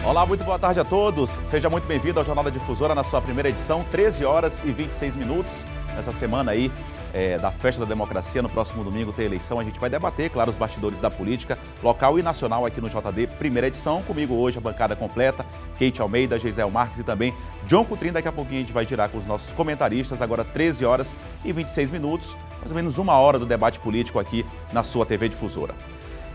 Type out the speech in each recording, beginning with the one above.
Olá, muito boa tarde a todos. Seja muito bem-vindo ao Jornal da Difusora na sua primeira edição, 13 horas e 26 minutos. Nessa semana aí da Festa da Democracia, no próximo domingo tem eleição. A gente vai debater, claro, os bastidores da política local e nacional aqui no JD, primeira edição. Comigo hoje a bancada completa, Kate Almeida, Geisel Marques e também John Coutrin. Daqui a pouquinho a gente vai girar com os nossos comentaristas. Agora 13 horas e 26 minutos, mais ou menos uma hora do debate político aqui na sua TV Difusora.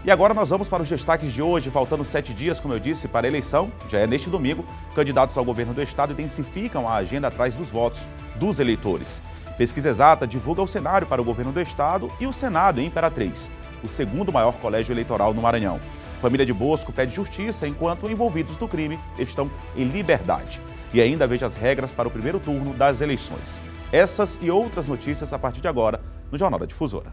E agora nós vamos para os destaques de hoje, faltando 7 dias, como eu disse, para a eleição. Já é neste domingo, candidatos ao governo do estado intensificam a agenda atrás dos votos dos eleitores. Pesquisa Exata divulga o cenário para o governo do estado e o Senado em Imperatriz, o segundo maior colégio eleitoral no Maranhão. Família de Bosco pede justiça enquanto envolvidos no crime estão em liberdade. E ainda veja as regras para o primeiro turno das eleições. Essas e outras notícias a partir de agora no Jornal da Difusora.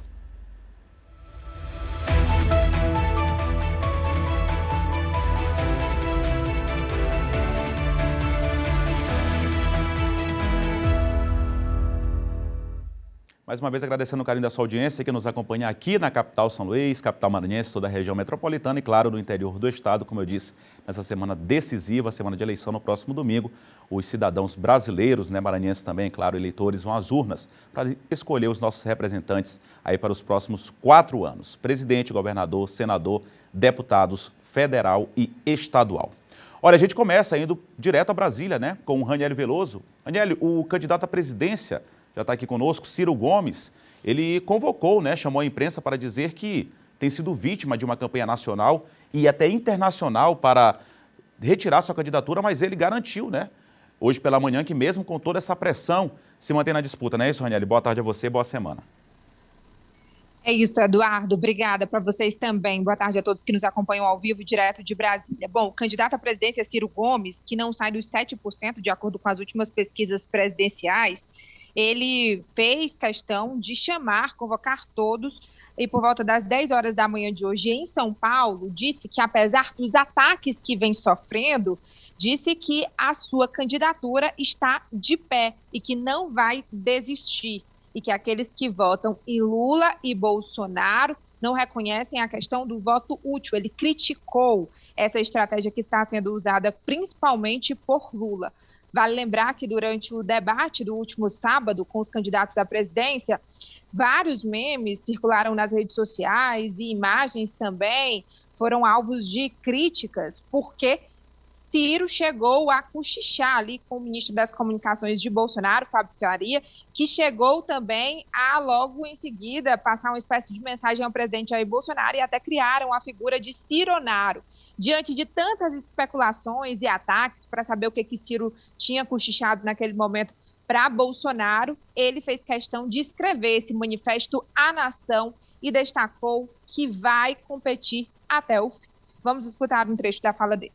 Mais uma vez agradecendo o carinho da sua audiência que nos acompanha aqui na capital São Luís, capital maranhense, toda a região metropolitana e, claro, no interior do estado. Como eu disse, nessa semana decisiva, semana de eleição no próximo domingo, os cidadãos brasileiros, maranhenses também, claro, eleitores, vão às urnas para escolher os nossos representantes aí para os próximos 4 anos. Presidente, governador, senador, deputados federal e estadual. Olha, a gente começa indo direto a Brasília, com o Ranieri Veloso. Ranieri, o candidato à presidência já está aqui conosco, Ciro Gomes, ele convocou, chamou a imprensa para dizer que tem sido vítima de uma campanha nacional e até internacional para retirar sua candidatura, mas ele garantiu, hoje pela manhã, que mesmo com toda essa pressão, se mantém na disputa, não é isso, Ranieri? Boa tarde a você, boa semana. É isso, Eduardo. Obrigada para vocês também. Boa tarde a todos que nos acompanham ao vivo, direto de Brasília. Bom, o candidato à presidência, Ciro Gomes, que não sai dos 7%, de acordo com as últimas pesquisas presidenciais, ele fez questão de convocar todos, e por volta das 10 horas da manhã de hoje em São Paulo, disse que apesar dos ataques que vem sofrendo, disse que a sua candidatura está de pé e que não vai desistir. E que aqueles que votam em Lula e Bolsonaro não reconhecem a questão do voto útil. Ele criticou essa estratégia que está sendo usada principalmente por Lula. Vale lembrar que durante o debate do último sábado com os candidatos à presidência, vários memes circularam nas redes sociais e imagens também foram alvos de críticas, porque Ciro chegou a cochichar ali com o ministro das Comunicações de Bolsonaro, Fábio Faria, que chegou também a logo em seguida passar uma espécie de mensagem ao presidente Jair Bolsonaro e até criaram a figura de Cironaro. Diante de tantas especulações e ataques para saber o que Ciro tinha cochichado naquele momento para Bolsonaro, ele fez questão de escrever esse manifesto à nação e destacou que vai competir até o fim. Vamos escutar um trecho da fala dele.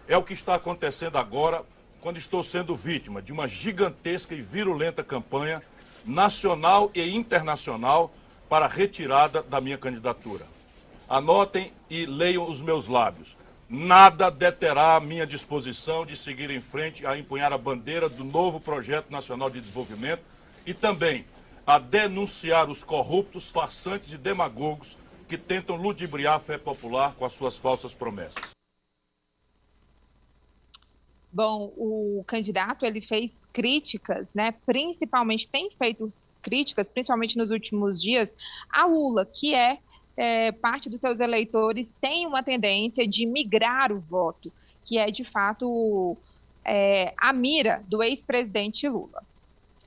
É o que está acontecendo agora, quando estou sendo vítima de uma gigantesca e virulenta campanha nacional e internacional para a retirada da minha candidatura. Anotem e leiam os meus lábios. Nada deterá a minha disposição de seguir em frente a empunhar a bandeira do novo Projeto Nacional de Desenvolvimento e também a denunciar os corruptos, farsantes e demagogos que tentam ludibriar a fé popular com as suas falsas promessas. Bom, o candidato ele fez críticas, principalmente tem feito críticas, principalmente nos últimos dias, a Lula, que parte dos seus eleitores tem uma tendência de migrar o voto, que é de fato a mira do ex-presidente Lula.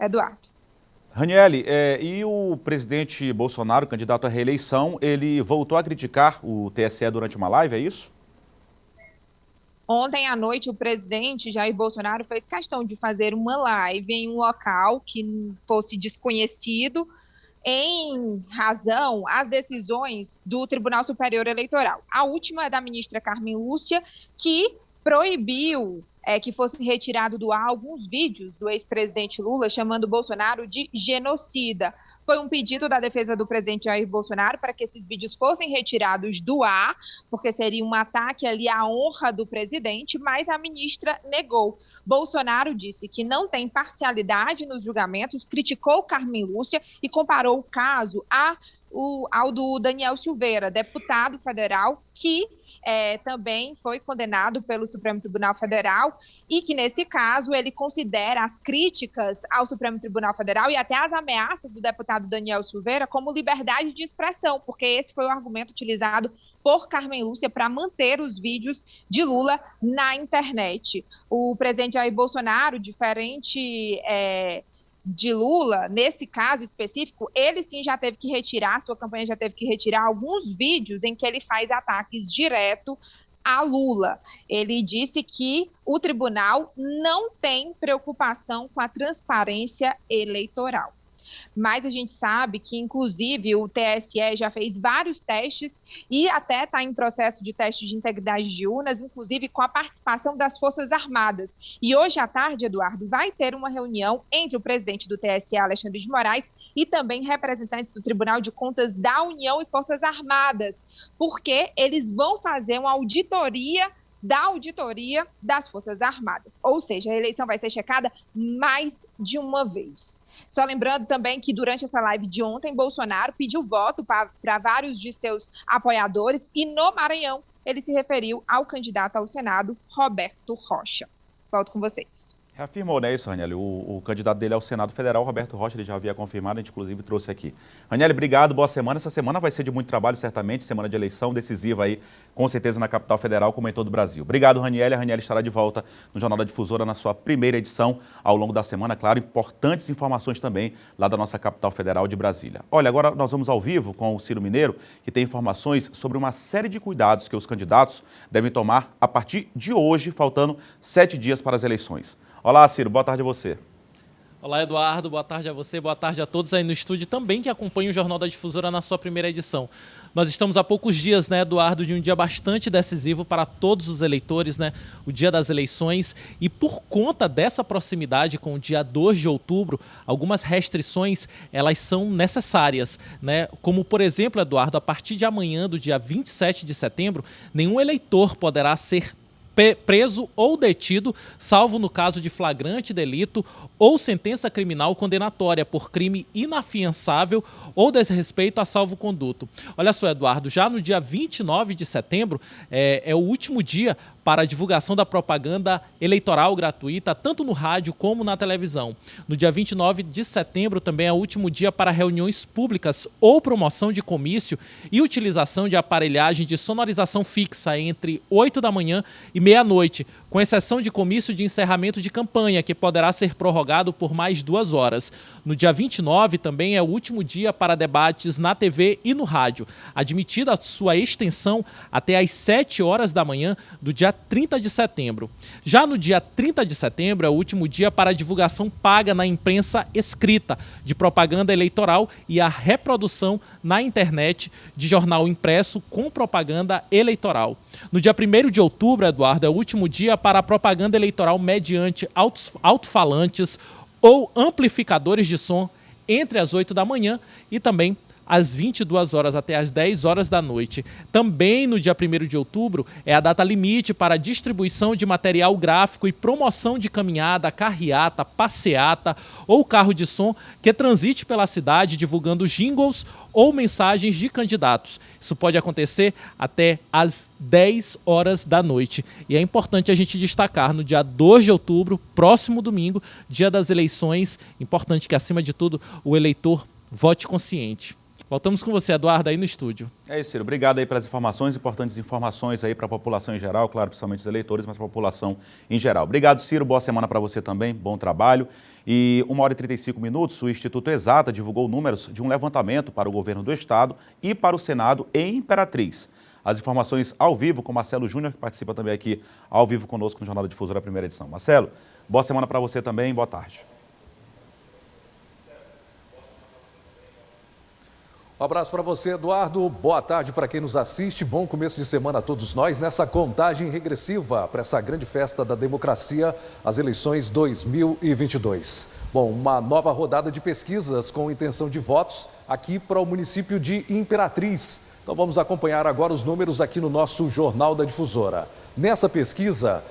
Eduardo. Ranieri, e o presidente Bolsonaro, candidato à reeleição, ele voltou a criticar o TSE durante uma live, é isso? Ontem à noite, o presidente Jair Bolsonaro fez questão de fazer uma live em um local que fosse desconhecido em razão às decisões do Tribunal Superior Eleitoral. A última é da ministra Carmen Lúcia, que proibiu que fosse retirado do ar alguns vídeos do ex-presidente Lula chamando Bolsonaro de genocida. Foi um pedido da defesa do presidente Jair Bolsonaro para que esses vídeos fossem retirados do ar, porque seria um ataque ali à honra do presidente, mas a ministra negou. Bolsonaro disse que não tem parcialidade nos julgamentos, criticou Carmen Lúcia e comparou o caso ao do Daniel Silveira, deputado federal, que também foi condenado pelo Supremo Tribunal Federal e que, nesse caso, ele considera as críticas ao Supremo Tribunal Federal e até as ameaças do deputado Daniel Silveira como liberdade de expressão, porque esse foi o argumento utilizado por Carmen Lúcia para manter os vídeos de Lula na internet. O presidente Jair Bolsonaro, diferente de Lula, nesse caso específico, ele sim já teve que retirar, sua campanha já teve que retirar alguns vídeos em que ele faz ataques direto a Lula. Ele disse que o tribunal não tem preocupação com a transparência eleitoral. Mas a gente sabe que, inclusive, o TSE já fez vários testes e até está em processo de teste de integridade de urnas, inclusive com a participação das Forças Armadas. E hoje à tarde, Eduardo, vai ter uma reunião entre o presidente do TSE, Alexandre de Moraes, e também representantes do Tribunal de Contas da União e Forças Armadas, porque eles vão fazer uma auditoria das Forças Armadas. Ou seja, a eleição vai ser checada mais de uma vez. Só lembrando também que durante essa live de ontem, Bolsonaro pediu voto para vários de seus apoiadores e no Maranhão ele se referiu ao candidato ao Senado, Roberto Rocha. Volto com vocês. Reafirmou, né, isso, Raniele? O candidato dele ao Senado Federal, Roberto Rocha, ele já havia confirmado, a gente inclusive trouxe aqui. Raniele, obrigado, boa semana. Essa semana vai ser de muito trabalho, certamente, semana de eleição decisiva aí, com certeza na capital federal, como em todo o Brasil. Obrigado, Raniele. A Raniele estará de volta no Jornal da Difusora na sua primeira edição ao longo da semana. Claro, importantes informações também lá da nossa capital federal de Brasília. Olha, agora nós vamos ao vivo com o Ciro Mineiro, que tem informações sobre uma série de cuidados que os candidatos devem tomar a partir de hoje, faltando 7 dias para as eleições. Olá, Ciro, boa tarde a você. Olá, Eduardo, boa tarde a você, boa tarde a todos aí no estúdio também que acompanham o Jornal da Difusora na sua primeira edição. Nós estamos há poucos dias, né, Eduardo, de um dia bastante decisivo para todos os eleitores, né, o dia das eleições, e por conta dessa proximidade com o dia 2 de outubro, algumas restrições, elas são necessárias, né, como, por exemplo, Eduardo, a partir de amanhã, do dia 27 de setembro, nenhum eleitor poderá ser preso ou detido, salvo no caso de flagrante delito ou sentença criminal condenatória por crime inafiançável ou desrespeito a salvo-conduto. Olha só, Eduardo, já no dia 29 de setembro é o último dia para a divulgação da propaganda eleitoral gratuita, tanto no rádio como na televisão. No dia 29 de setembro também é o último dia para reuniões públicas ou promoção de comício e utilização de aparelhagem de sonorização fixa entre 8 da manhã e meia-noite, com exceção de comício de encerramento de campanha, que poderá ser prorrogado por mais 2 horas. No dia 29 também é o último dia para debates na TV e no rádio, admitida a sua extensão até às 7 horas da manhã do dia 30 de setembro. Já no dia 30 de setembro é o último dia para a divulgação paga na imprensa escrita de propaganda eleitoral e a reprodução na internet de jornal impresso com propaganda eleitoral. No dia 1º de outubro, Eduardo, é o último dia para a propaganda eleitoral mediante alto-falantes ou amplificadores de som entre as 8 da manhã e também às 22 horas até às 10 horas da noite. Também no dia 1º de outubro é a data limite para a distribuição de material gráfico e promoção de caminhada, carreata, passeata ou carro de som que transite pela cidade divulgando jingles ou mensagens de candidatos. Isso pode acontecer até às 10 horas da noite. E é importante a gente destacar, no dia 2 de outubro, próximo domingo, dia das eleições, importante que, acima de tudo, o eleitor vote consciente. Voltamos com você, Eduardo, aí no estúdio. É isso, Ciro. Obrigado aí pelas informações, importantes informações aí para a população em geral, claro, principalmente os eleitores, mas para a população em geral. Obrigado, Ciro. Boa semana para você também, bom trabalho. E 1h35, o Instituto Exata divulgou números de um levantamento para o governo do Estado e para o Senado em Imperatriz. As informações ao vivo com Marcelo Júnior, que participa também aqui ao vivo conosco no Jornal da Difusora, primeira edição. Marcelo, boa semana para você também, boa tarde. Um abraço para você, Eduardo. Boa tarde para quem nos assiste. Bom começo de semana a todos nós nessa contagem regressiva para essa grande festa da democracia, as eleições 2022. Bom, uma nova rodada de pesquisas com intenção de votos aqui para o município de Imperatriz. Então vamos acompanhar agora os números aqui no nosso Jornal da Difusora. Nessa pesquisa,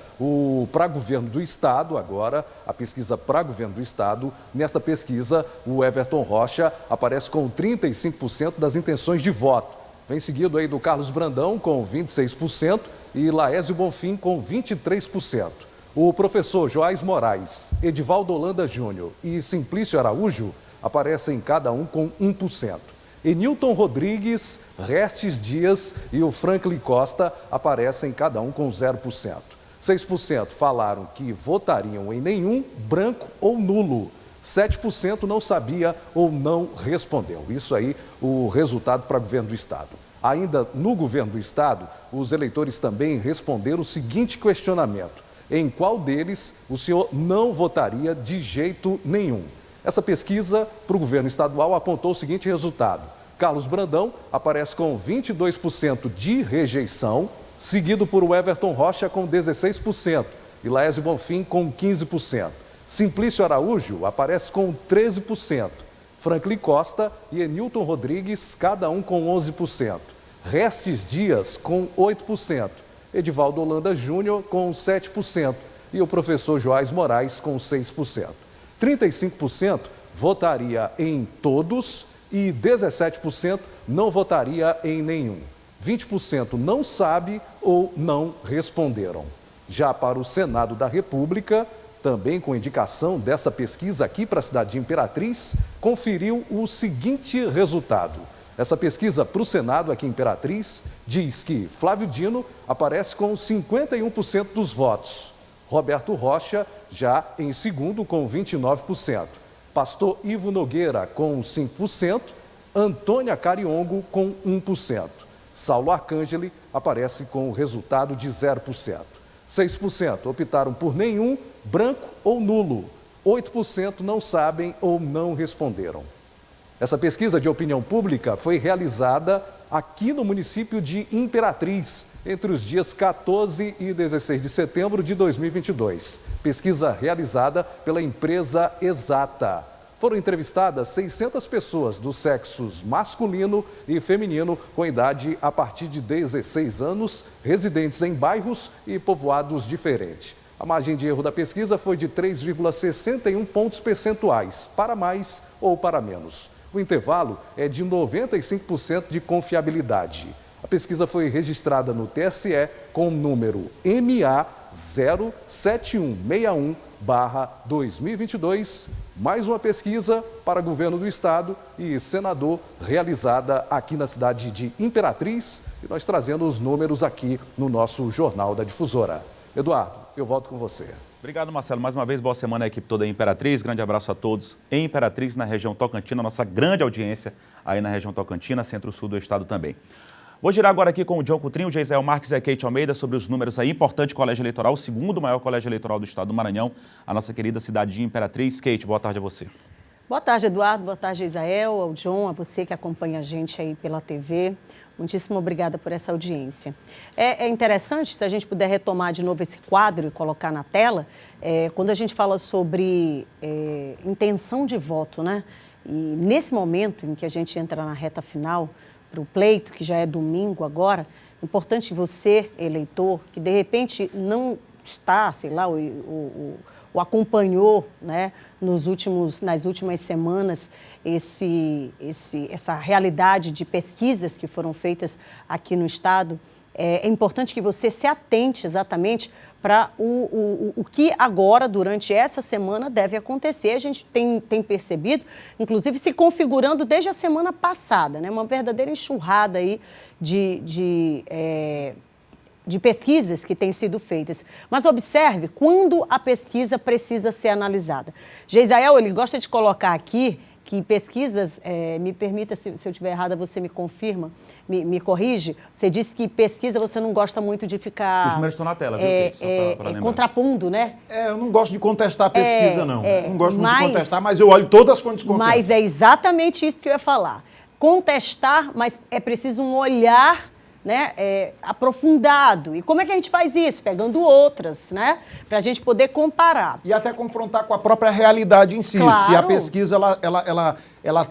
para governo do Estado, agora, a pesquisa para governo do Estado, nesta pesquisa, o Everton Rocha aparece com 35% das intenções de voto. Vem seguido aí do Carlos Brandão com 26% e Laésio Bonfim com 23%. O professor Joás Moraes, Edivaldo Holanda Júnior e Simplício Araújo aparecem cada um com 1%. Enilton Rodrigues, Restes Dias e o Franklin Costa aparecem cada um com 0%. 6% falaram que votariam em nenhum, branco ou nulo. 7% não sabia ou não respondeu. Isso aí, o resultado para o governo do estado. Ainda no governo do estado, os eleitores também responderam o seguinte questionamento: em qual deles o senhor não votaria de jeito nenhum? Essa pesquisa para o governo estadual apontou o seguinte resultado: Carlos Brandão aparece com 22% de rejeição, seguido por Everton Rocha com 16% e Laésio Bonfim com 15%. Simplício Araújo aparece com 13%. Franklin Costa e Enilton Rodrigues, cada um com 11%. Restes Dias com 8%. Edivaldo Holanda Júnior com 7% e o professor Joás Moraes com 6%. 35% votaria em todos e 17% não votaria em nenhum. 20% não sabe ou não responderam. Já para o Senado da República, também com indicação dessa pesquisa aqui para a cidade de Imperatriz, conferiu o seguinte resultado. Essa pesquisa para o Senado aqui em Imperatriz diz que Flávio Dino aparece com 51% dos votos. Roberto Rocha já em segundo com 29%. Pastor Ivo Nogueira com 5%. Antônia Cariongo com 1%. Saulo Arcangeli aparece com o resultado de 0%. 6% optaram por nenhum, branco ou nulo. 8% não sabem ou não responderam. Essa pesquisa de opinião pública foi realizada aqui no município de Imperatriz, entre os dias 14 e 16 de setembro de 2022. Pesquisa realizada pela empresa Exata. Foram entrevistadas 600 pessoas dos sexos masculino e feminino com idade a partir de 16 anos, residentes em bairros e povoados diferentes. A margem de erro da pesquisa foi de 3,61 pontos percentuais, para mais ou para menos. O intervalo é de 95% de confiabilidade. A pesquisa foi registrada no TSE com o número MA 07161/2022, mais uma pesquisa para governo do estado e senador realizada aqui na cidade de Imperatriz, e nós trazendo os números aqui no nosso Jornal da Difusora. Eduardo, eu volto com você. Obrigado, Marcelo. Mais uma vez, boa semana à equipe toda em Imperatriz. Grande abraço a todos em Imperatriz, na região Tocantina, nossa grande audiência aí na região Tocantina, centro-sul do estado também. Vou girar agora aqui com o John Coutrinho, o Geisel Marques e a Kate Almeida sobre os números aí. Importante colégio eleitoral, o segundo maior colégio eleitoral do estado do Maranhão, a nossa querida cidade de Imperatriz. Kate, boa tarde a você. Boa tarde, Eduardo. Boa tarde, Isael, ao John, a você que acompanha a gente aí pela TV. Muitíssimo obrigada por essa audiência. É interessante, se a gente puder retomar de novo esse quadro e colocar na tela, quando a gente fala sobre intenção de voto, né? E nesse momento em que a gente entra na reta final, para o pleito, que já é domingo agora, é importante você, eleitor, que de repente não está, sei lá, o acompanhou, né, nas últimas semanas essa realidade de pesquisas que foram feitas aqui no estado, é importante que você se atente exatamente para o que agora, durante essa semana, deve acontecer. A gente tem percebido, inclusive, se configurando desde a semana passada, né? Uma verdadeira enxurrada aí de pesquisas que têm sido feitas. Mas observe quando a pesquisa precisa ser analisada. Geisael, ele gosta de colocar aqui que pesquisas, me permita, se eu estiver errada, você me confirma, me corrige. Você disse que pesquisa você não gosta muito de ficar... Os números estão na tela, viu, Kate? Contrapondo, né? Eu não gosto de contestar a pesquisa, não. Não gosto muito de contestar, mas eu olho todas com desconfiança. Mas é exatamente isso que eu ia falar. Contestar, mas é preciso um olhar, né, aprofundado. E como é que a gente faz isso? Pegando outras, né, para a gente poder comparar. E até confrontar com a própria realidade em si. Claro. Se a pesquisa ela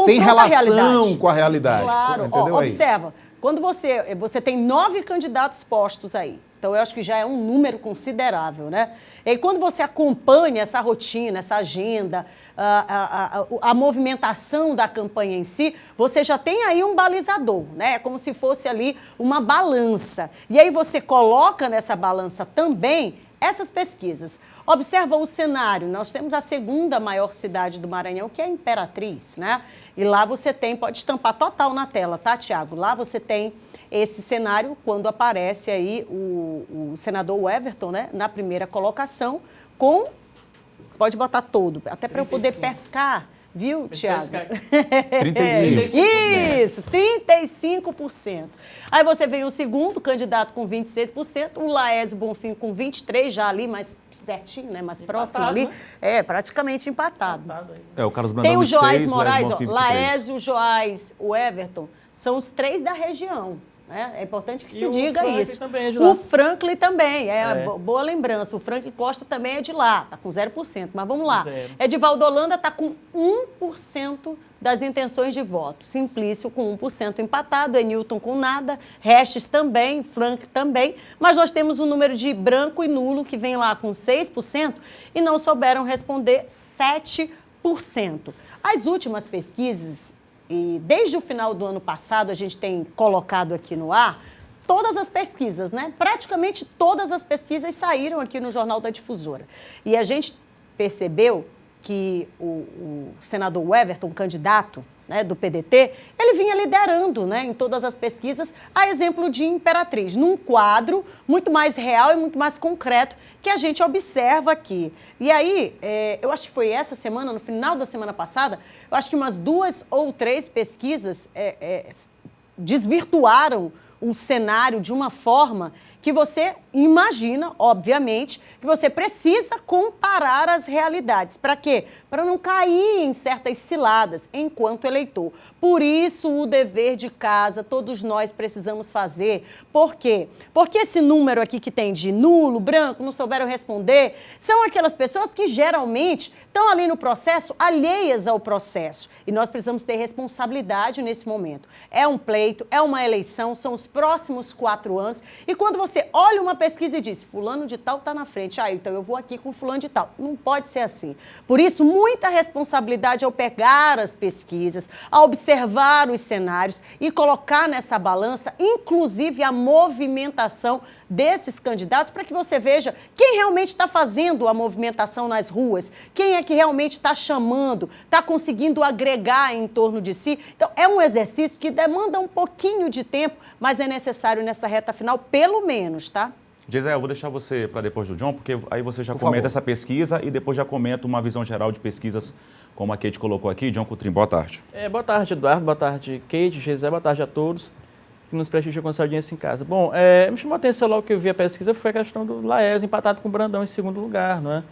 tem relação com a realidade. Claro. Entendeu? Observa, quando você tem 9 candidatos postos aí, então eu acho que já é um número considerável, né? E aí, quando você acompanha essa rotina, essa agenda, a movimentação da campanha em si, você já tem aí um balizador, né? É como se fosse ali uma balança. E aí você coloca nessa balança também essas pesquisas. Observa o cenário, nós temos a segunda maior cidade do Maranhão, que é a Imperatriz, né? E lá você tem, pode estampar total na tela, tá, Tiago? Lá você tem esse cenário quando aparece aí o senador Everton, né, na primeira colocação, com, pode botar todo, até para eu poder pescar, viu, Tiago? 35%. Isso, 35%. Aí você vem o segundo candidato com 26%, o Laésio Bonfim com 23%, já ali mais pertinho, né, mais próximo ali, né? Praticamente empatado. O Carlos Brandão tem o 26, Joás Moraes, Bonfim, Laésio, o Joás, o Everton, são os 3 da região. É importante que se diga isso. Também é de lá. O Franklin também, boa lembrança. O Franklin Costa também é de lá, está com 0%. Mas vamos lá. Edivaldo Holanda está com 1% das intenções de voto. Simplício com 1% empatado, Enilton com nada, Restes também, Frank também. Mas nós temos um número de branco e nulo que vem lá com 6% e não souberam responder 7%. As últimas pesquisas, e desde o final do ano passado a gente tem colocado aqui no ar, todas as pesquisas, né? Praticamente todas as pesquisas saíram aqui no Jornal da Difusora. E a gente percebeu que o senador Everton, candidato, né, do PDT, ele vinha liderando, né, em todas as pesquisas, a exemplo de Imperatriz, num quadro muito mais real e muito mais concreto que a gente observa aqui. E aí, eu acho que foi essa semana, no final da semana passada, eu acho que umas 2 ou 3 pesquisas desvirtuaram o cenário de uma forma que você imagina, obviamente, que você precisa comparar as realidades. Para quê? Para não cair em certas ciladas enquanto eleitor. Por isso, o dever de casa, todos nós precisamos fazer. Por quê? Porque esse número aqui que tem de nulo, branco, não souberam responder, são aquelas pessoas que geralmente estão ali no processo, alheias ao processo. E nós precisamos ter responsabilidade nesse momento. É um pleito, é uma eleição, são os próximos 4 anos. E quando você olha uma pesquisa e diz, fulano de tal está na frente, então eu vou aqui com fulano de tal. Não pode ser assim. Por isso, muita responsabilidade ao pegar as pesquisas, a observar os cenários e colocar nessa balança, inclusive, a movimentação desses candidatos, para que você veja quem realmente está fazendo a movimentação nas ruas, quem é que realmente está chamando, está conseguindo agregar em torno de si. Então, é um exercício que demanda um pouquinho de tempo, mas é necessário nessa reta final, pelo menos, tá? Gisele, eu vou deixar você para depois do John, porque aí você já comenta essa pesquisa e depois já comenta uma visão geral de pesquisas como a Kate colocou aqui. John Coutrin, boa tarde. Boa tarde, Eduardo. Boa tarde, Kate, Gisele. Boa tarde a todos que nos prestigiam com essa audiência em casa. Bom, me chamou a atenção logo que eu vi a pesquisa foi a questão do Laésio empatado com o Brandão em segundo lugar, não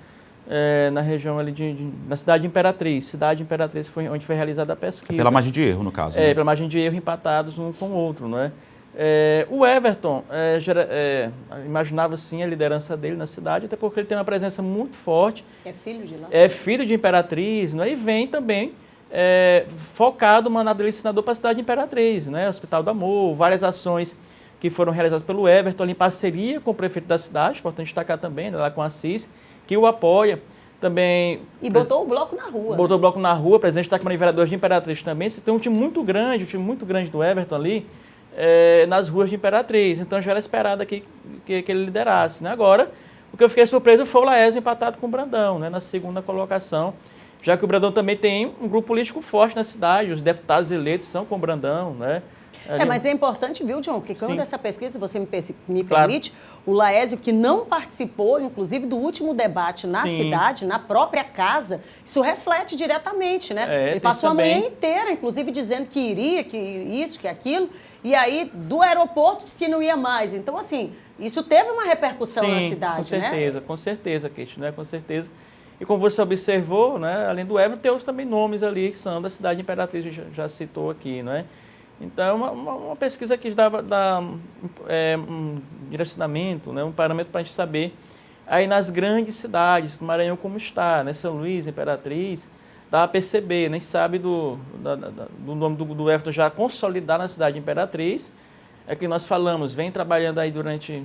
é? Na região ali na cidade de Imperatriz. Cidade de Imperatriz foi onde foi realizada a pesquisa. Pela margem de erro, no caso. Né? Pela margem de erro, empatados um com o outro, não é? O Everton imaginava sim a liderança dele na cidade, até porque ele tem uma presença muito forte. É filho de lá? É filho de Imperatriz, né? E vem também focado, mandado ele senador para a cidade de Imperatriz, né? Hospital do Amor, várias ações que foram realizadas pelo Everton em parceria com o prefeito da cidade, importante destacar também, né, lá com a Assis, que o apoia. Também... E botou o bloco na rua. Botou o bloco na rua, o presidente da Câmara de Vereadores de Imperatriz também. Você tem um time muito grande do Everton ali, nas ruas de Imperatriz. Então já era esperado aqui que ele liderasse. Né? Agora, o que eu fiquei surpreso foi o Laésio empatado com o Brandão, né? Na segunda colocação, já que o Brandão também tem um grupo político forte na cidade, os deputados eleitos são com o Brandão, né? Mas é importante, viu, John, que quando essa pesquisa, você me Claro. permite, o Laésio, que não participou, inclusive, do último debate na cidade, na própria casa, isso reflete diretamente, né? Ele passou a manhã inteira, inclusive, dizendo que iria, que isso, que aquilo, e aí, do aeroporto, disse que não ia mais. Então, assim, isso teve uma repercussão na cidade, né? Com certeza, Kate, né? Com certeza. E como você observou, né, além do Everton, tem outros também nomes ali que são da cidade de Imperatriz, já citou aqui, não é? Então, uma pesquisa que dá um direcionamento, né, um parâmetro para a gente saber, aí nas grandes cidades, do Maranhão como está, né, São Luís, Imperatriz, dá a perceber, nem sabe do nome do Everton já consolidar na cidade de Imperatriz, é que nós falamos, vem trabalhando aí durante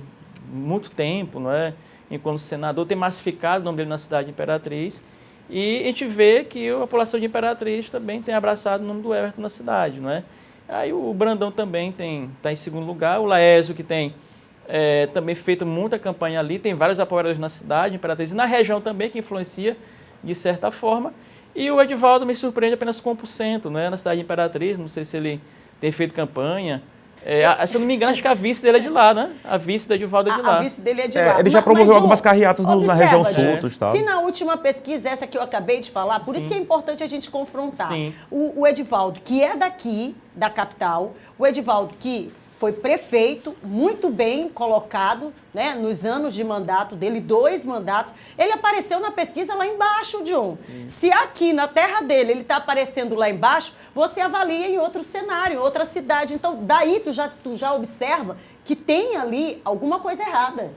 muito tempo, não é? Enquanto senador, tem massificado o nome dele na cidade de Imperatriz, e a gente vê que a população de Imperatriz também tem abraçado o nome do Everton na cidade, não é? Aí o Brandão também está em segundo lugar, o Laésio, que tem também feito muita campanha ali, tem vários apoiadores na cidade, Imperatriz, e na região também, que influencia de certa forma. E o Edivaldo me surpreende apenas com 1%, né? Na cidade de Imperatriz, não sei se ele tem feito campanha. Se eu não me engano, acho que a vice dele é de lá, né? A vice do Edivaldo é de lá. A vice dele é de lá. Ele já promoveu algumas carreatas na região sul. Se na última pesquisa, essa que eu acabei de falar, por isso que é importante a gente confrontar. O Edivaldo, que é daqui, da capital, o Edivaldo que foi prefeito, muito bem colocado, né, nos anos de mandato dele, 2 mandatos. Ele apareceu na pesquisa lá embaixo, John. Se aqui, na terra dele, ele está aparecendo lá embaixo, você avalia em outro cenário, em outra cidade. Então, daí tu já observa que tem ali alguma coisa errada.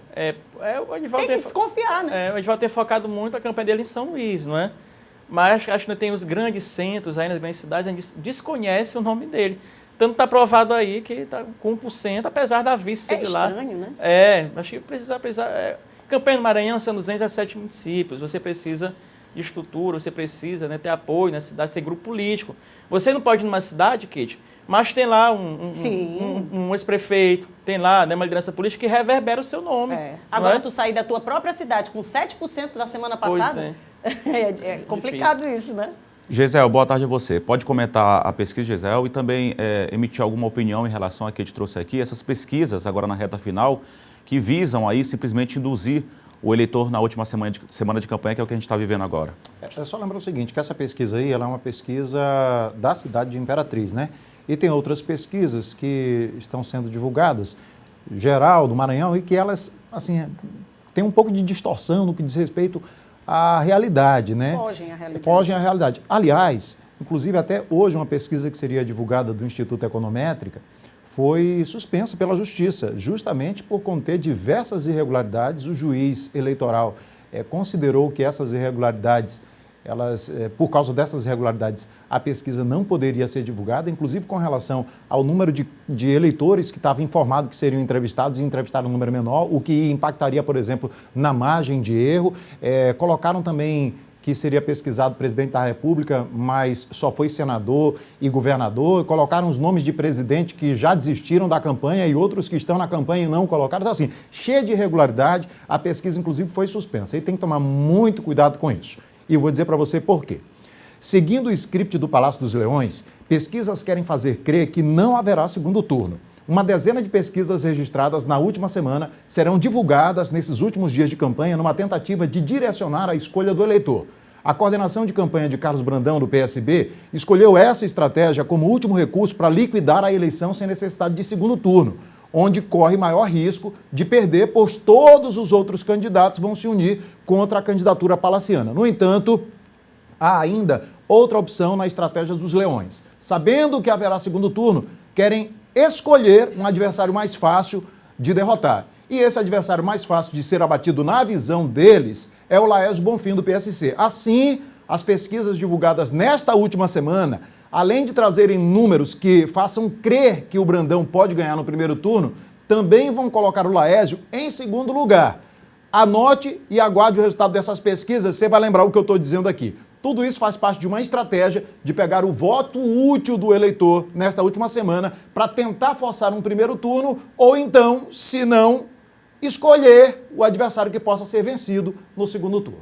O Edivaldo tem que desconfiar, né? O Edivaldo tem focado muito a campanha dele em São Luís, não é? Mas acho que tem os grandes centros aí nas grandes cidades, a gente desconhece o nome dele. Tanto está provado aí que está com 1%, apesar da vice ser de lá. É estranho, né? Acho que precisa campanha no Maranhão são 217 municípios, você precisa de estrutura, você precisa, né, ter apoio na cidade, ter grupo político. Você não pode ir numa cidade, Kate, mas tem lá um ex-prefeito, tem lá, né, uma liderança política que reverbera o seu nome. Agora, tu sair da tua própria cidade com 7% da semana passada, é complicado isso, né? Geisel, boa tarde a você. Pode comentar a pesquisa, Geisel, e também emitir alguma opinião em relação a que a gente trouxe aqui, essas pesquisas agora na reta final, que visam aí simplesmente induzir o eleitor na última semana de campanha, que é o que a gente está vivendo agora. É só lembrar o seguinte, que essa pesquisa aí, ela é uma pesquisa da cidade de Imperatriz, né? E tem outras pesquisas que estão sendo divulgadas, geral, do Maranhão, e que elas, assim, têm um pouco de distorção no que diz respeito à realidade, né? Fogem à realidade. Aliás, inclusive até hoje uma pesquisa que seria divulgada do Instituto Econométrica foi suspensa pela Justiça, justamente por conter diversas irregularidades. O juiz eleitoral considerou que essas irregularidades, por causa dessas irregularidades, a pesquisa não poderia ser divulgada, inclusive com relação ao número de eleitores que estavam informados que seriam entrevistados e entrevistaram um número menor, o que impactaria, por exemplo, na margem de erro. Colocaram também que seria pesquisado presidente da República, mas só foi senador e governador. Colocaram os nomes de presidente que já desistiram da campanha e outros que estão na campanha e não colocaram. Então, assim, cheia de irregularidade, a pesquisa, inclusive, foi suspensa. E tem que tomar muito cuidado com isso. E vou dizer para você por quê. Seguindo o script do Palácio dos Leões, pesquisas querem fazer crer que não haverá segundo turno. Uma dezena de pesquisas registradas na última semana serão divulgadas nesses últimos dias de campanha numa tentativa de direcionar a escolha do eleitor. A coordenação de campanha de Carlos Brandão, do PSB, escolheu essa estratégia como último recurso para liquidar a eleição sem necessidade de segundo turno, onde corre maior risco de perder, pois todos os outros candidatos vão se unir contra a candidatura palaciana. No entanto, há ainda outra opção na estratégia dos Leões. Sabendo que haverá segundo turno, querem escolher um adversário mais fácil de derrotar. E esse adversário mais fácil de ser abatido na visão deles é o Laésio Bonfim, do PSC. Assim, as pesquisas divulgadas nesta última semana, além de trazerem números que façam crer que o Brandão pode ganhar no primeiro turno, também vão colocar o Laésio em segundo lugar. Anote e aguarde o resultado dessas pesquisas, você vai lembrar o que eu estou dizendo aqui. Tudo isso faz parte de uma estratégia de pegar o voto útil do eleitor nesta última semana para tentar forçar um primeiro turno ou então, se não, escolher o adversário que possa ser vencido no segundo turno.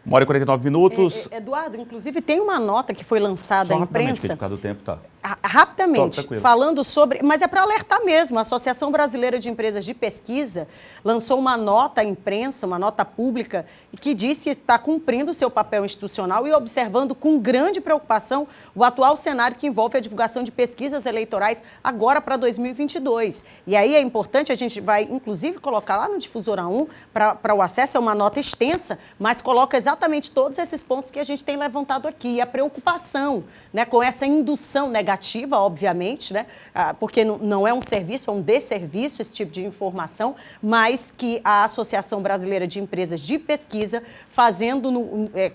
1h49. Eduardo, inclusive tem uma nota que foi lançada à imprensa. Por causa do tempo, tá. Rapidamente, falando sobre... Mas é para alertar mesmo. A Associação Brasileira de Empresas de Pesquisa lançou uma nota à imprensa, uma nota pública, que diz que está cumprindo o seu papel institucional e observando com grande preocupação o atual cenário que envolve a divulgação de pesquisas eleitorais agora para 2022. E aí é importante, a gente vai inclusive colocar lá no Difusora 1 para o acesso, é uma nota extensa, mas coloca exatamente todos esses pontos que a gente tem levantado aqui. E a preocupação, né, com essa indução negativa negativa, obviamente, né? Porque não é um serviço, é um desserviço esse tipo de informação, mas que a Associação Brasileira de Empresas de Pesquisa,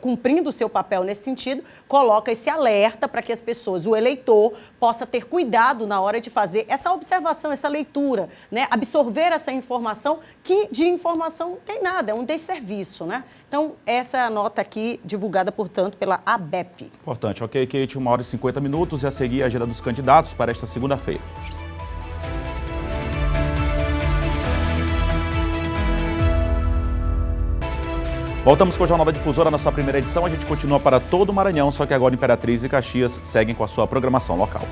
cumprindo o seu papel nesse sentido, coloca esse alerta para que as pessoas, o eleitor, possa ter cuidado na hora de fazer essa observação, essa leitura, né? Absorver essa informação, que de informação não tem nada, é um desserviço, né? Então, essa é a nota aqui, divulgada, portanto, pela ABEP. Importante. Ok, Kate, 1h50 e a seguir a agenda dos candidatos para esta segunda-feira. Voltamos com o Jornal da Difusora na sua primeira edição. A gente continua para todo o Maranhão, só que agora Imperatriz e Caxias seguem com a sua programação local.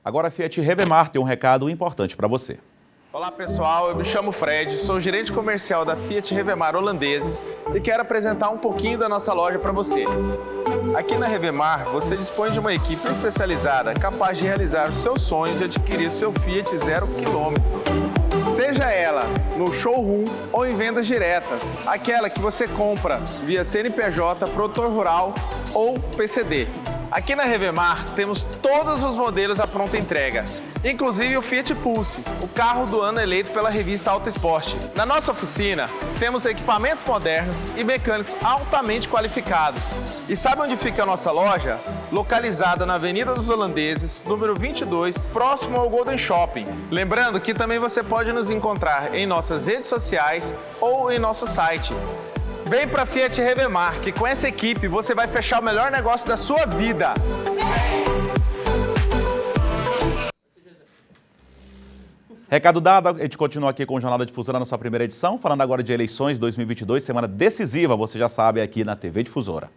Agora a Fiat Revemar tem um recado importante para você. Olá pessoal, eu me chamo Fred, sou gerente comercial da Fiat Revemar Holandeses e quero apresentar um pouquinho da nossa loja para você. Aqui na Revemar, você dispõe de uma equipe especializada capaz de realizar o seu sonho de adquirir seu Fiat 0 km. Seja ela no showroom ou em vendas diretas, aquela que você compra via CNPJ, produtor rural ou PCD. Aqui na Revemar temos todos os modelos à pronta entrega, inclusive o Fiat Pulse, o carro do ano eleito pela revista Auto Esporte. Na nossa oficina, temos equipamentos modernos e mecânicos altamente qualificados. E sabe onde fica a nossa loja? Localizada na Avenida dos Holandeses, número 22, próximo ao Golden Shopping. Lembrando que também você pode nos encontrar em nossas redes sociais ou em nosso site. Vem para Fiat Revemar, que com essa equipe você vai fechar o melhor negócio da sua vida. Recado dado, a gente continua aqui com o Jornal da Difusora na sua primeira edição, falando agora de eleições 2022, semana decisiva, você já sabe, aqui na TV Difusora.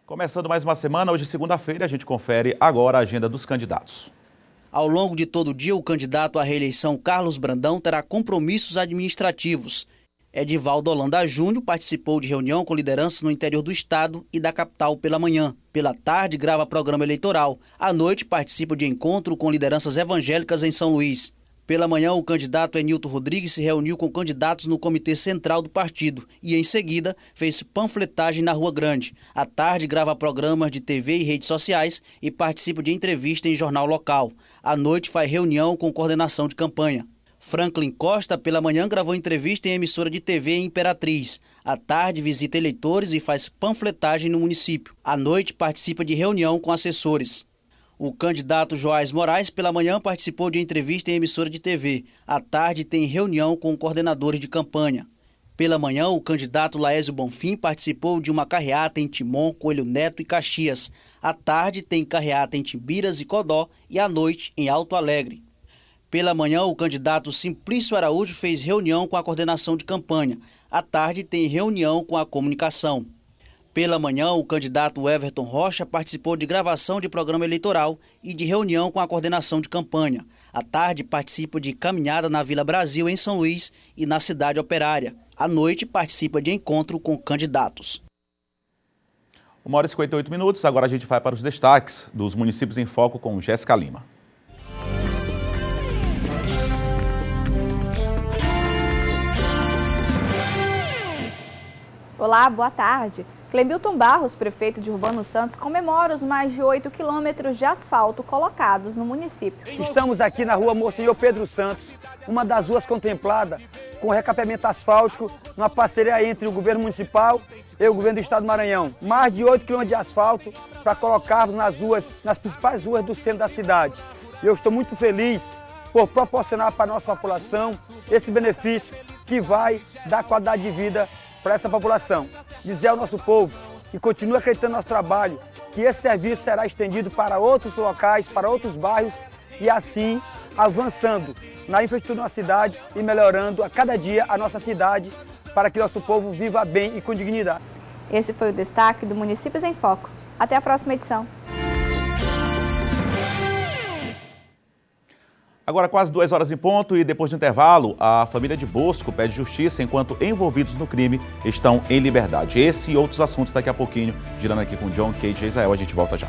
Começando mais uma semana, hoje segunda-feira, a gente confere agora a agenda dos candidatos. Ao longo de todo o dia, o candidato à reeleição Carlos Brandão terá compromissos administrativos. Edivaldo Holanda Júnior participou de reunião com lideranças no interior do estado e da capital pela manhã. Pela tarde, grava programa eleitoral. À noite, participa de encontro com lideranças evangélicas em São Luís. Pela manhã, o candidato Enilton Rodrigues se reuniu com candidatos no Comitê Central do partido e, em seguida, fez panfletagem na Rua Grande. À tarde, grava programas de TV e redes sociais e participa de entrevista em jornal local. À noite, faz reunião com coordenação de campanha. Franklin Costa, pela manhã, gravou entrevista em emissora de TV em Imperatriz. À tarde, visita eleitores e faz panfletagem no município. À noite, participa de reunião com assessores. O candidato Joás Moraes, pela manhã, participou de entrevista em emissora de TV. À tarde, tem reunião com coordenadores de campanha. Pela manhã, o candidato Laésio Bonfim participou de uma carreata em Timon, Coelho Neto e Caxias. À tarde, tem carreata em Timbiras e Codó e à noite, em Alto Alegre. Pela manhã, o candidato Simplício Araújo fez reunião com a coordenação de campanha. À tarde, tem reunião com a comunicação. Pela manhã, o candidato Everton Rocha participou de gravação de programa eleitoral e de reunião com a coordenação de campanha. À tarde, participa de caminhada na Vila Brasil, em São Luís, e na Cidade Operária. À noite, participa de encontro com candidatos. 1h58, agora a gente vai para os destaques dos municípios em foco com Jéssica Lima. Olá, boa tarde. Clemilton Barros, prefeito de Urbano Santos, comemora os mais de 8 quilômetros de asfalto colocados no município. Estamos aqui na rua Monsenhor Pedro Santos, uma das ruas contemplada com recapeamento asfáltico, numa parceria entre o governo municipal e o governo do estado do Maranhão. Mais de 8 quilômetros de asfalto para colocarmos nas principais ruas do centro da cidade. E eu estou muito feliz por proporcionar para a nossa população esse benefício que vai dar qualidade de vida para essa população. Dizer ao nosso povo que continue acreditando no nosso trabalho, que esse serviço será estendido para outros locais, para outros bairros e assim avançando na infraestrutura da nossa cidade e melhorando a cada dia a nossa cidade para que nosso povo viva bem e com dignidade. Esse foi o destaque do Municípios em Foco. Até a próxima edição. Agora quase 2 horas em ponto e depois do intervalo, a família de Bosco pede justiça enquanto envolvidos no crime estão em liberdade. Esse e outros assuntos daqui a pouquinho, girando aqui com John, Kate e Israel. A gente volta já.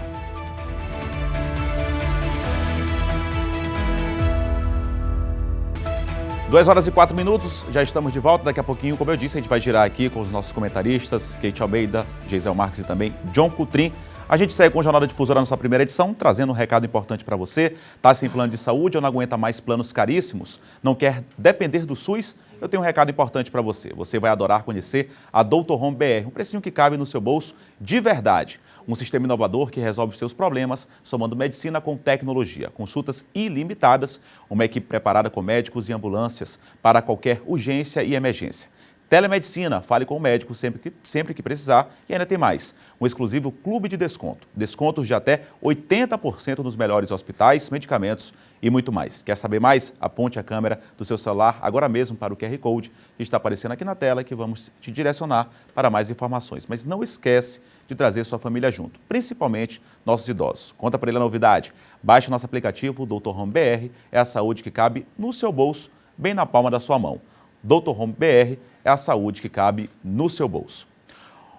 2 horas e 4 minutos, já estamos de volta. Daqui a pouquinho, como eu disse, a gente vai girar aqui com os nossos comentaristas, Kate Almeida, Geisel Marques e também John Coutrin. A gente segue com o Jornal da Difusora na sua primeira edição, trazendo um recado importante para você. Está sem plano de saúde ou não aguenta mais planos caríssimos? Não quer depender do SUS? Eu tenho um recado importante para você. Você vai adorar conhecer a Dr. Home BR, um precinho que cabe no seu bolso de verdade. Um sistema inovador que resolve seus problemas, somando medicina com tecnologia. Consultas ilimitadas, uma equipe preparada com médicos e ambulâncias para qualquer urgência e emergência. Telemedicina, fale com o médico sempre que precisar. E ainda tem mais, um exclusivo clube de desconto. Descontos de até 80% nos melhores hospitais, medicamentos e muito mais. Quer saber mais? Aponte a câmera do seu celular agora mesmo para o QR Code que está aparecendo aqui na tela, que vamos te direcionar para mais informações. Mas não esquece de trazer sua família junto, principalmente nossos idosos. Conta para ele a novidade. Baixe o nosso aplicativo, o Dr. Home BR, é a saúde que cabe no seu bolso, bem na palma da sua mão. Dr. Home BR é a saúde que cabe no seu bolso.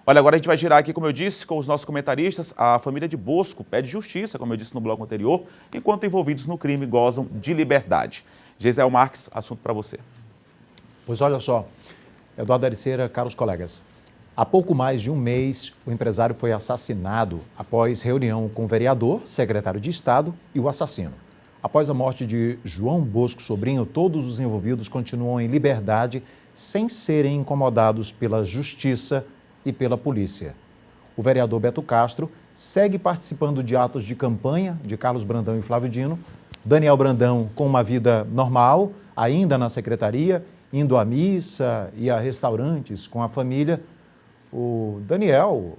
Olha, agora a gente vai girar aqui, como eu disse, com os nossos comentaristas. A família de Bosco pede justiça, como eu disse no bloco anterior, enquanto envolvidos no crime gozam de liberdade. Geisel Marques, assunto para você. Pois olha só, Eduardo Ericeira, caros colegas. Há pouco mais de um mês, o empresário foi assassinado após reunião com o vereador, secretário de Estado e o assassino. Após a morte de João Bosco Sobrinho, todos os envolvidos continuam em liberdade sem serem incomodados pela justiça e pela polícia. O vereador Beto Castro segue participando de atos de campanha de Carlos Brandão e Flávio Dino. Daniel Brandão com uma vida normal, ainda na secretaria, indo à missa e a restaurantes com a família. O Daniel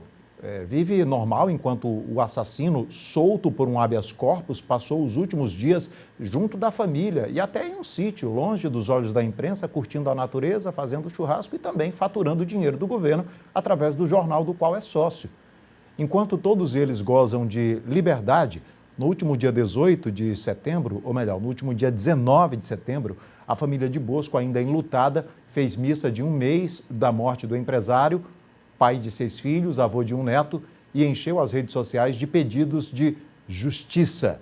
vive normal enquanto o assassino, solto por um habeas corpus, passou os últimos dias junto da família e até em um sítio, longe dos olhos da imprensa, curtindo a natureza, fazendo churrasco e também faturando o dinheiro do governo através do jornal do qual é sócio. Enquanto todos eles gozam de liberdade, no último dia 18 de setembro, ou melhor, no último dia 19 de setembro, a família de Bosco, ainda enlutada, fez missa de um mês da morte do empresário, pai de 6 filhos, avô de um neto, e encheu as redes sociais de pedidos de justiça.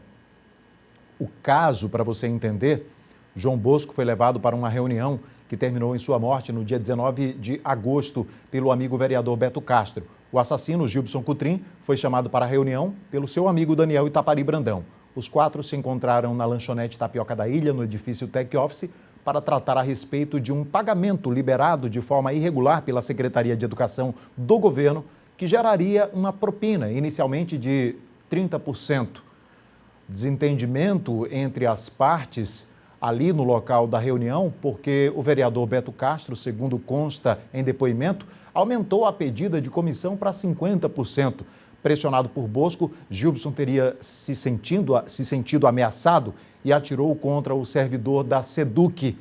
O caso, para você entender, João Bosco foi levado para uma reunião que terminou em sua morte no dia 19 de agosto pelo amigo vereador Beto Castro. O assassino, Gilson Coutrin, foi chamado para a reunião pelo seu amigo Daniel Itapari Brandão. Os 4 se encontraram na lanchonete Tapioca da Ilha, no edifício Tech Office, para tratar a respeito de um pagamento liberado de forma irregular pela Secretaria de Educação do governo, que geraria uma propina, inicialmente de 30%. Desentendimento entre as partes ali no local da reunião, porque o vereador Beto Castro, segundo consta em depoimento, aumentou a pedida de comissão para 50%. Pressionado por Bosco, Gilson teria se sentido ameaçado e atirou contra o servidor da SEDUC.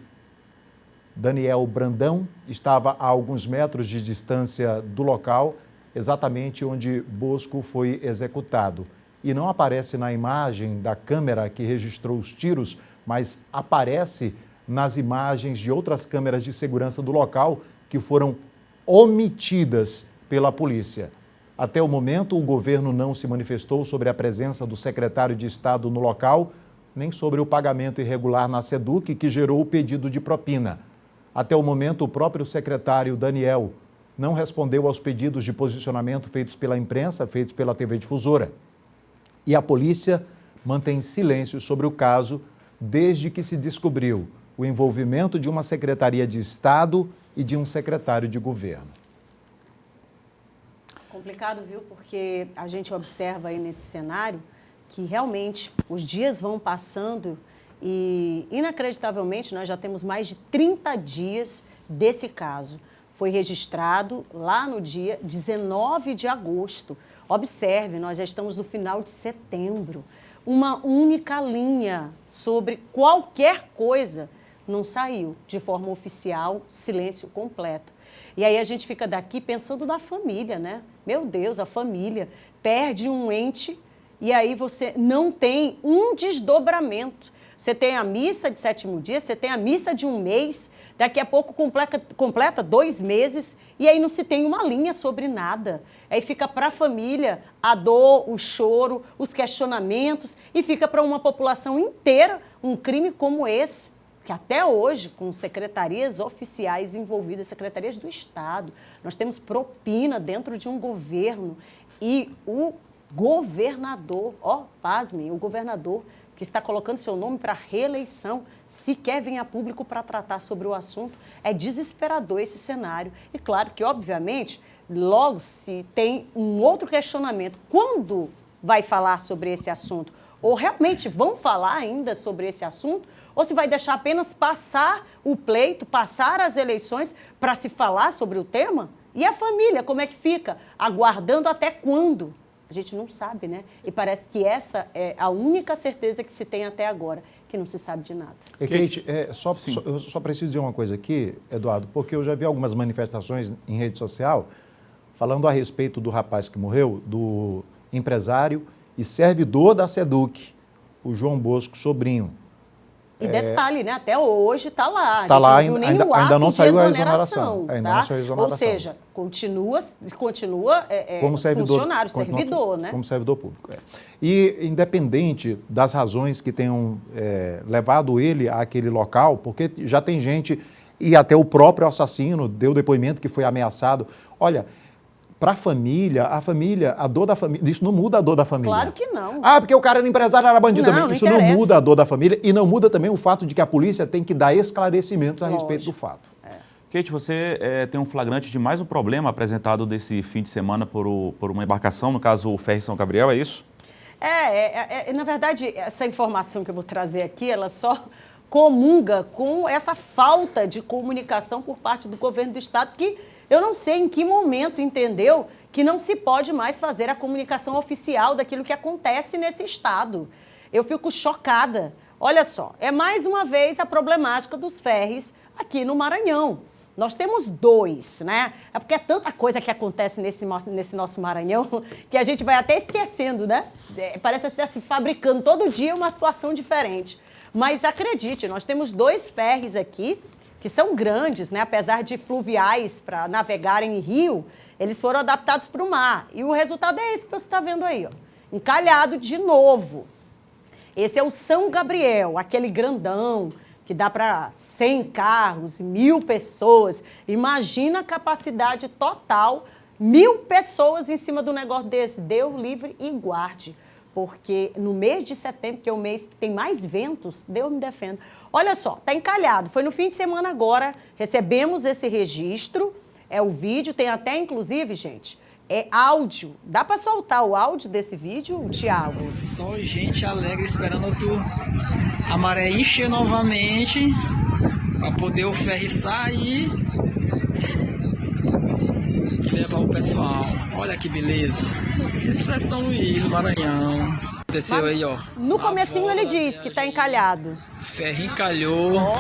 Daniel Brandão estava a alguns metros de distância do local, exatamente onde Bosco foi executado. E não aparece na imagem da câmera que registrou os tiros, mas aparece nas imagens de outras câmeras de segurança do local que foram omitidas pela polícia. Até o momento, o governo não se manifestou sobre a presença do secretário de Estado no local, nem sobre o pagamento irregular na SEDUC, que gerou o pedido de propina. Até o momento, o próprio secretário Daniel não respondeu aos pedidos de posicionamento feitos pela imprensa, feitos pela TV Difusora. E a polícia mantém silêncio sobre o caso desde que se descobriu o envolvimento de uma secretaria de Estado e de um secretário de governo. Complicado, viu? Porque a gente observa aí nesse cenário que realmente os dias vão passando e, inacreditavelmente, nós já temos mais de 30 dias desse caso. Foi registrado lá no dia 19 de agosto. Observe, nós já estamos no final de setembro. Uma única linha sobre qualquer coisa não saiu de forma oficial, silêncio completo. E aí a gente fica daqui pensando na família, né? Meu Deus, a família perde um ente e aí você não tem um desdobramento. Você tem a missa de 7º dia, você tem a missa de 1 mês, daqui a pouco completa 2 meses e aí não se tem uma linha sobre nada. Aí fica para a família a dor, o choro, os questionamentos e fica para uma população inteira um crime como esse, que até hoje, com secretarias oficiais envolvidas, secretarias do Estado, nós temos propina dentro de um governo e o governador, pasmem, o governador que está colocando seu nome para reeleição, sequer vem a público para tratar sobre o assunto. É desesperador esse cenário. E claro que, obviamente, logo se tem um outro questionamento. Quando vai falar sobre esse assunto? Ou realmente vão falar ainda sobre esse assunto? Ou se vai deixar apenas passar o pleito, passar as eleições para se falar sobre o tema? E a família, como é que fica? Aguardando até quando? A gente não sabe, né? E parece que essa é a única certeza que se tem até agora, que não se sabe de nada. Kate, eu só preciso dizer uma coisa aqui, Eduardo, porque eu já vi algumas manifestações em rede social falando a respeito do rapaz que morreu, do empresário e servidor da SEDUC, o João Bosco Sobrinho. E detalhe, né? Até hoje está lá. Está lá, não viu ainda não saiu a exoneração. Ainda não saiu a exoneração. Ou seja, continua como funcionário, servidor, né? Como servidor público. E independente das razões que tenham levado ele àquele local, porque já tem gente, e até o próprio assassino deu depoimento que foi ameaçado. Olha, para a família, a dor da família, isso não muda a dor da família. Claro que não. Porque o cara era empresário, era bandido também. Isso não muda a dor da família e não muda também o fato de que a polícia tem que dar esclarecimentos a respeito do fato. Kate, você tem um flagrante de mais um problema apresentado desse fim de semana por uma embarcação, no caso o Ferry São Gabriel, é isso? Na verdade, essa informação que eu vou trazer aqui, ela só comunga com essa falta de comunicação por parte do governo do Estado, que eu não sei em que momento entendeu que não se pode mais fazer a comunicação oficial daquilo que acontece nesse Estado. Eu fico chocada. Olha só, é mais uma vez a problemática dos ferries aqui no Maranhão. Nós temos 2, né? É porque é tanta coisa que acontece nesse nosso Maranhão que a gente vai até esquecendo, né? Parece que está se fabricando todo dia uma situação diferente. Mas acredite, nós temos 2 ferries aqui que são grandes, né? Apesar de fluviais para navegarem em rio, eles foram adaptados para o mar. E o resultado é esse que você está vendo aí, encalhado de novo. Esse é o São Gabriel, aquele grandão que dá para 100 carros, 1.000 pessoas. Imagina a capacidade total, 1.000 pessoas em cima do negócio desse. Deus livre e guarde. Porque no mês de setembro, que é o mês que tem mais ventos, Deus me defenda. Olha só, está encalhado. Foi no fim de semana agora, recebemos esse registro, o vídeo, tem até inclusive, gente, áudio. Dá para soltar o áudio desse vídeo, Thiago? Só gente alegre esperando a maré encher novamente para poder o ferry sair e levar o pessoal. Olha que beleza. Isso é São Luís, Maranhão. Aconteceu aí, ó. No comecinho ele diz que tá encalhado. O ferry encalhou.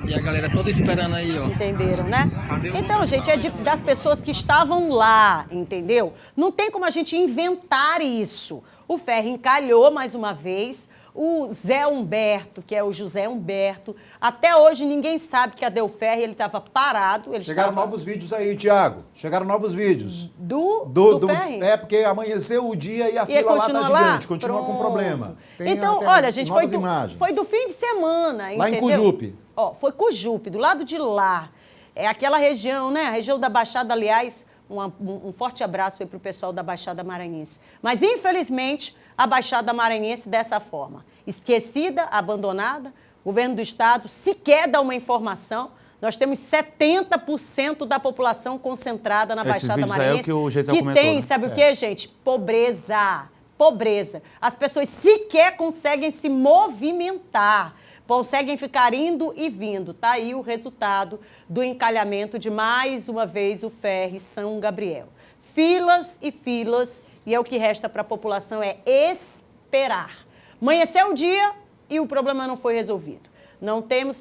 E a galera toda esperando aí, ó. Entenderam, né? Então, gente, das pessoas que estavam lá, entendeu? Não tem como a gente inventar isso. O ferry encalhou mais uma vez. O Zé Humberto, que é o José Humberto, até hoje ninguém sabe cadê o ferry, ele estava parado. Chegaram novos vídeos aí, Thiago. Chegaram novos vídeos. Do ferry? Porque amanheceu o dia e a fila lá tá gigante, continua com problema. Então, olha, gente, foi do fim de semana, lá entendeu? Em Cujupe. Foi Cujupe, do lado de lá. É aquela região, né? A região da Baixada, aliás, um forte abraço aí para o pessoal da Baixada Maranhense. Mas, infelizmente, a Baixada Maranhense dessa forma. Esquecida, abandonada, o governo do Estado sequer dá uma informação. Nós temos 70% da população concentrada na Baixada Maranhense. Que o Geisel comentou, tem, né? sabe o que, gente? Pobreza. Pobreza. As pessoas sequer conseguem se movimentar. Conseguem ficar indo e vindo. Está aí o resultado do encalhamento de, mais uma vez, o ferry São Gabriel. Filas e filas, e é o que resta para a população é esperar. Amanheceu o dia e o problema não foi resolvido.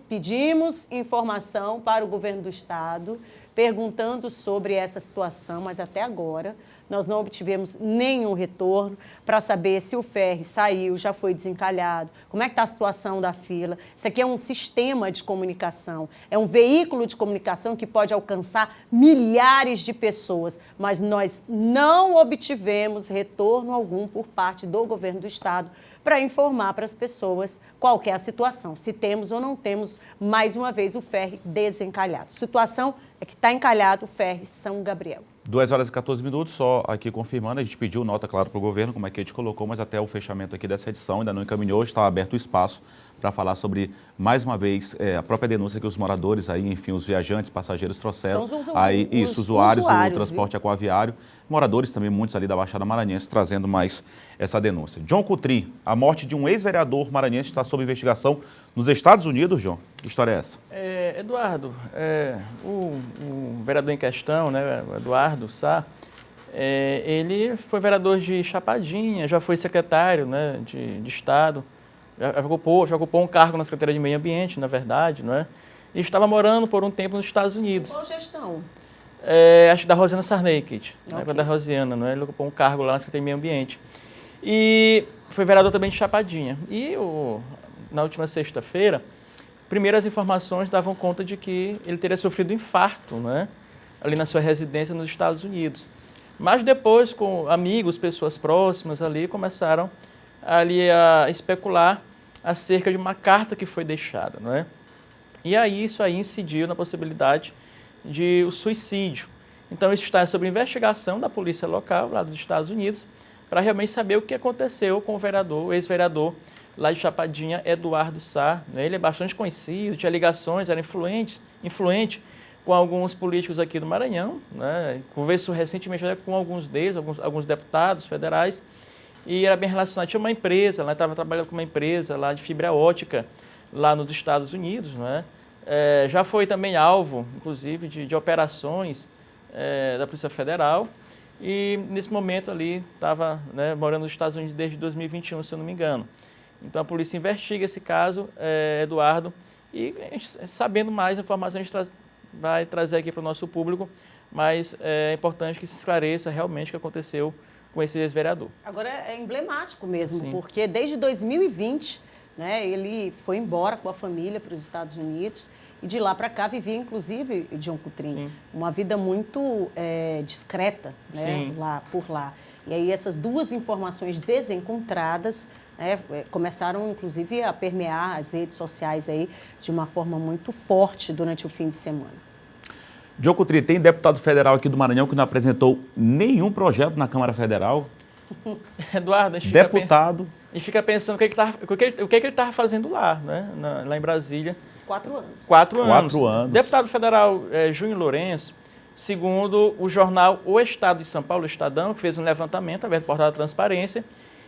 Pedimos informação para o governo do Estado, perguntando sobre essa situação, mas até agora nós não obtivemos nenhum retorno para saber se o ferry saiu, já foi desencalhado, como é que está a situação da fila. Isso aqui é um sistema de comunicação, é um veículo de comunicação que pode alcançar milhares de pessoas, mas nós não obtivemos retorno algum por parte do governo do estado para informar para as pessoas qual que é a situação, se temos ou não temos, mais uma vez, o ferry desencalhado. A situação é que está encalhado o ferry São Gabriel. 2 horas e 14 minutos, só aqui confirmando, a gente pediu nota, claro, para o governo, como é que a gente colocou, mas até o fechamento aqui dessa edição ainda não encaminhou, está aberto o espaço para falar sobre, mais uma vez, a própria denúncia que os moradores, aí, enfim, os viajantes, passageiros trouxeram, aí, isso, usuários do transporte aquaviário, moradores também, muitos ali da Baixada Maranhense, trazendo mais essa denúncia. John Coutrin, a morte de um ex-vereador maranhense está sob investigação nos Estados Unidos, John. Que história é essa? Eduardo, o vereador em questão, né, Eduardo Sá, ele foi vereador de Chapadinha, já foi secretário, né, de Estado, já ocupou um cargo na Secretaria de Meio Ambiente, na verdade, não é? E estava morando por um tempo nos Estados Unidos. Qual gestão? Acho que da Rosiana Sarney, da Rosiana, não é? Ele ocupou um cargo lá na Secretaria de Meio Ambiente. E foi vereador também de Chapadinha. E na última sexta-feira, primeiras informações davam conta de que ele teria sofrido infarto, né, ali na sua residência nos Estados Unidos. Mas depois, com amigos, pessoas próximas ali, começaram ali a especular acerca de uma carta que foi deixada, não é? E aí isso aí incidiu na possibilidade de o suicídio. Então isso está sob investigação da polícia local lá dos Estados Unidos para realmente saber o que aconteceu com o ex-vereador lá de Chapadinha, Eduardo Sá. Ele é bastante conhecido, tinha ligações, era influente com alguns políticos aqui do Maranhão, né? Conversou recentemente com alguns deles, alguns deputados federais, e era bem relacionado. Tinha uma empresa, ela estava trabalhando com uma empresa lá de fibra ótica, lá nos Estados Unidos, né? Já foi também alvo, inclusive, de operações da Polícia Federal, e nesse momento ali estava, né, morando nos Estados Unidos desde 2021, se eu não me engano. Então a polícia investiga esse caso, Eduardo, e sabendo mais informações a gente vai trazer aqui para o nosso público, mas é importante que se esclareça realmente o que aconteceu com esse ex-vereador. Agora é emblemático mesmo, Sim. Porque desde 2020, né, ele foi embora com a família para os Estados Unidos e de lá para cá vivia, inclusive, John Coutrin, uma vida muito discreta, né, por lá. E aí essas duas informações desencontradas começaram, inclusive, a permear as redes sociais aí de uma forma muito forte durante o fim de semana. John Coutrin, tem deputado federal aqui do Maranhão que não apresentou nenhum projeto na Câmara Federal? Eduardo, a gente fica pensando o que ele estava fazendo lá, né? Lá em Brasília. 4 anos. 4 anos. 4 anos. Deputado federal Júnior Lourenço, segundo o jornal O Estado de São Paulo, o Estadão, que fez um levantamento através do portal da Transparência,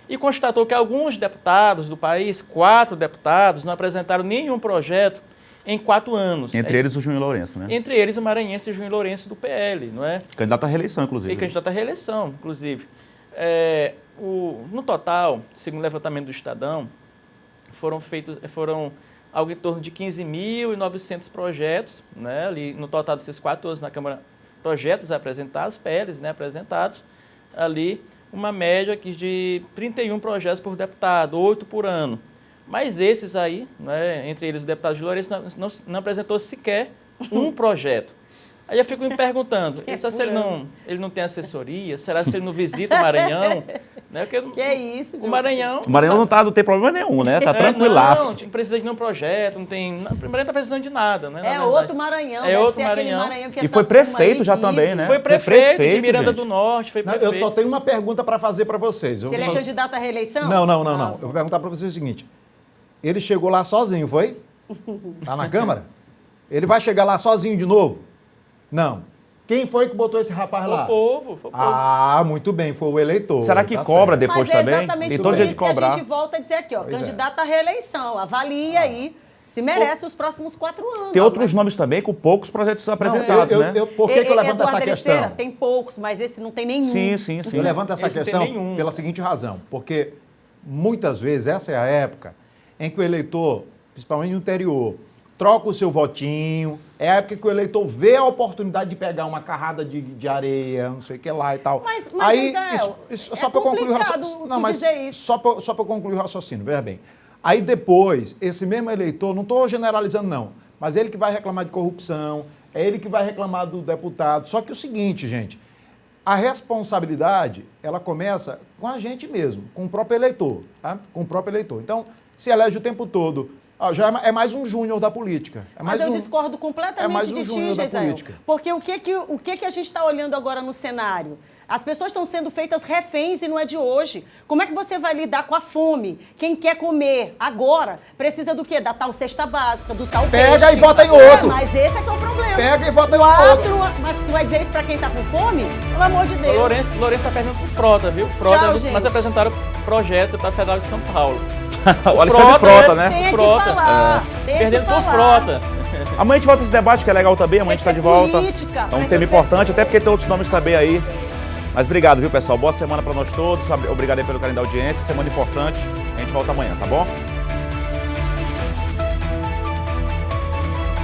e constatou que alguns deputados do país, 4 deputados, não apresentaram nenhum projeto em 4 anos. Entre eles o Júnior Lourenço, né? Entre eles o maranhense Júnior Lourenço do PL, não é? Candidato à reeleição, inclusive. E candidato à reeleição, inclusive. No total, segundo o levantamento do Estadão, foram algo em torno de 15.900 projetos, né? Ali, no total desses 4 anos na Câmara, projetos apresentados, PLs, né, apresentados, ali uma média aqui de 31 projetos por deputado, 8 por ano. Mas esses aí, né, entre eles o deputado Júnior Lourenço, não apresentou sequer um projeto. Aí eu fico me perguntando, será se ele não tem assessoria? Será se ele não visita o Maranhão? Né? Porque que é isso, o Maranhão... O Maranhão não tem problema nenhum, né? Tá tranquilaço. Não precisa de nenhum projeto, não tem... O Maranhão não tá precisando de nada, né? É outro Maranhão, deve ser aquele Maranhão que e foi prefeito já também, né? Foi prefeito de Miranda do Norte, foi prefeito. Eu só tenho uma pergunta para fazer para vocês. Se ele é candidato à reeleição? Não. Eu vou perguntar para vocês o seguinte. Ele chegou lá sozinho, foi? Tá na Câmara? Ele vai chegar lá sozinho de novo? Não. Quem foi que botou esse rapaz lá? Foi o povo. Ah, muito bem, foi o eleitor. Será que cobra depois também? Mas é exatamente por isso que a gente volta a dizer aqui, candidato à reeleição, avalia aí se merece os próximos 4 anos. Tem outros nomes também com poucos projetos apresentados, né? Por que eu levanto essa questão? Tem poucos, mas esse não tem nenhum. Sim. Eu levanto essa questão pela seguinte razão, porque muitas vezes essa é a época em que o eleitor, principalmente no interior, troca o seu votinho. É a época que o eleitor vê a oportunidade de pegar uma carrada de areia, não sei o que lá e tal. Mas aí, Israel, só para eu concluir o raciocínio. Não, mas só para eu concluir o raciocínio, veja bem. Aí depois, esse mesmo eleitor, não estou generalizando não, mas ele que vai reclamar de corrupção, é ele que vai reclamar do deputado. Só que o seguinte, gente, a responsabilidade, ela começa com a gente mesmo, com o próprio eleitor, tá? Com o próprio eleitor. Então, se elege o tempo todo, já é mais um júnior da política. Mas eu discordo completamente de ti, Gisele. Porque o que a gente está olhando agora no cenário? As pessoas estão sendo feitas reféns e não é de hoje. Como é que você vai lidar com a fome? Quem quer comer agora precisa do quê? Da tal cesta básica, do tal pega peixe. E vota em outro. Mas esse é que é o problema. Pega e vota em outro. Mas tu vai dizer isso pra quem tá com fome? Pelo amor de Deus. O Lourenço tá perdendo pro Frota, viu? Frota, mas apresentaram projetos do Deputado Federal de São Paulo. O Alexandre Frota, né? Tem Frota. que falar. Perdendo por Frota. Amanhã a gente volta esse debate, que é legal também. Amanhã a gente está de volta. É um tema importante, até porque tem outros nomes também aí. Mas obrigado, viu, pessoal? Boa semana para nós todos. Obrigado aí pelo carinho da audiência. Semana importante. A gente volta amanhã, tá bom?